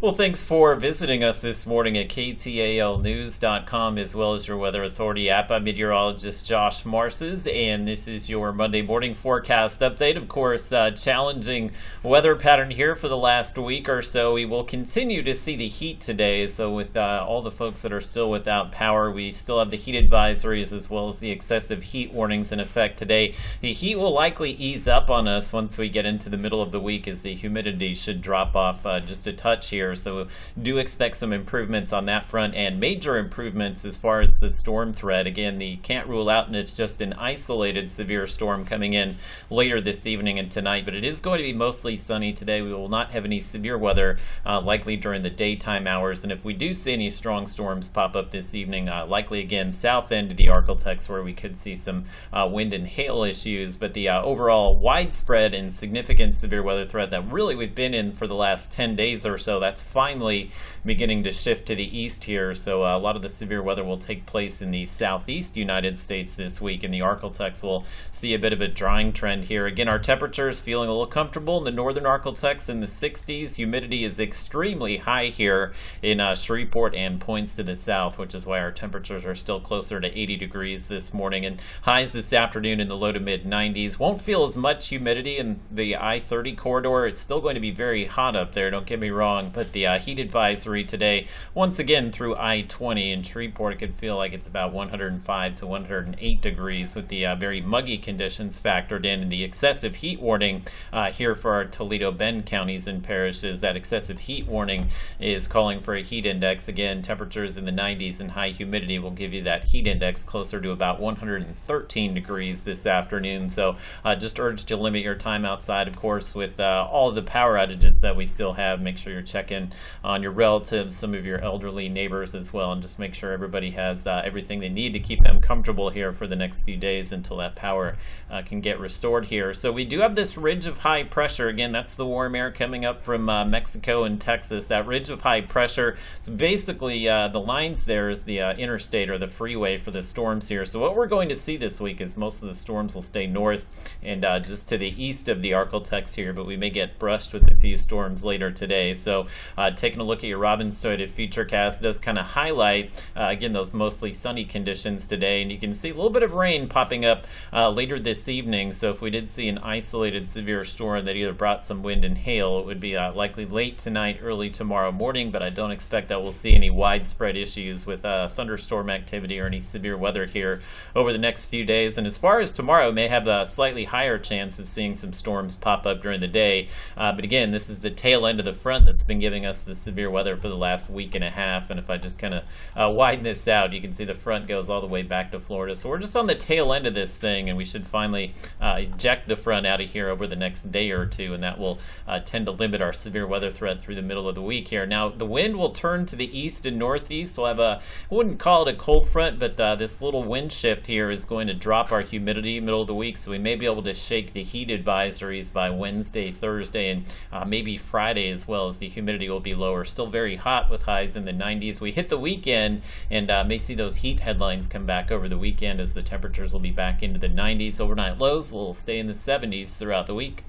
Well, thanks for visiting us this morning at ktalnews.com as well as your Weather Authority app. I'm meteorologist Josh Marces, and this is your Monday morning forecast update. Of course, challenging weather pattern here for the last week or so. We will continue to see the heat today. So with all the folks that are still without power, we still have the heat advisories as well as the excessive heat warnings in effect today. The heat will likely ease up on us once we get into the middle of the week as the humidity should drop off just a touch here. So do expect some improvements on that front and major improvements as far as the storm threat. Again, the can't rule out, and it's just an isolated severe storm coming in later this evening and tonight, but it is going to be mostly sunny today. We will not have any severe weather likely during the daytime hours, and if we do see any strong storms pop up this evening, likely again south end of the Arklatex where we could see some wind and hail issues, but the overall widespread and significant severe weather threat that really we've been in for the last 10 days or so, that's finally beginning to shift to the east here. So a lot of the severe weather will take place in the southeast United States this week, and the Arklatex will see a bit of a drying trend here. Again, our temperatures feeling a little comfortable in the northern Arklatex in the 60s. Humidity is extremely high here in Shreveport and points to the south, which is why our temperatures are still closer to 80 degrees this morning, and highs this afternoon in the low to mid 90s. Won't feel as much humidity in the I-30 corridor. It's still going to be very hot up there, don't get me wrong, but the heat advisory today once again through I-20 in Shreveport could feel like it's about 105 to 108 degrees with the very muggy conditions factored in, and the excessive heat warning here for our Toledo Bend counties and parishes. That excessive heat warning is calling for a heat index. Again, temperatures in the 90s and high humidity will give you that heat index closer to about 113 degrees this afternoon. So just urge to limit your time outside, of course, with all of the power outages that we still have. Make sure you're checking on your relatives, some of your elderly neighbors as well, and just make sure everybody has everything they need to keep them comfortable here for the next few days until that power can get restored here. So we do have this ridge of high pressure. Again, that's the warm air coming up from Mexico and Texas. That ridge of high pressure, so basically the lines there is the interstate or the freeway for the storms here. So what we're going to see this week is most of the storms will stay north and just to the east of the Arklatex here, but we may get brushed with a few storms later today. So taking a look at your Robinson Futurecast does kind of highlight again those mostly sunny conditions today, and you can see a little bit of rain popping up later this evening. So if we did see an isolated severe storm that either brought some wind and hail, it would be likely late tonight, early tomorrow morning, but I don't expect that we'll see any widespread issues with thunderstorm activity or any severe weather here over the next few days. And as far as tomorrow, may have a slightly higher chance of seeing some storms pop up during the day, but again, this is the tail end of the front that's been giving us the severe weather for the last week and a half. And if I just kind of widen this out, you can see the front goes all the way back to Florida. So we're just on the tail end of this thing, and we should finally eject the front out of here over the next day or two, and that will tend to limit our severe weather threat through the middle of the week here. Now, the wind will turn to the east and northeast. We'll have I wouldn't call it a cold front, but this little wind shift here is going to drop our humidity middle of the week, so we may be able to shake the heat advisories by Wednesday, Thursday, and maybe Friday as well, as the humidity will be lower. Still very hot with highs in the 90s. We hit the weekend and may see those heat headlines come back over the weekend as the temperatures will be back into the 90s. Overnight lows will stay in the 70s throughout the week.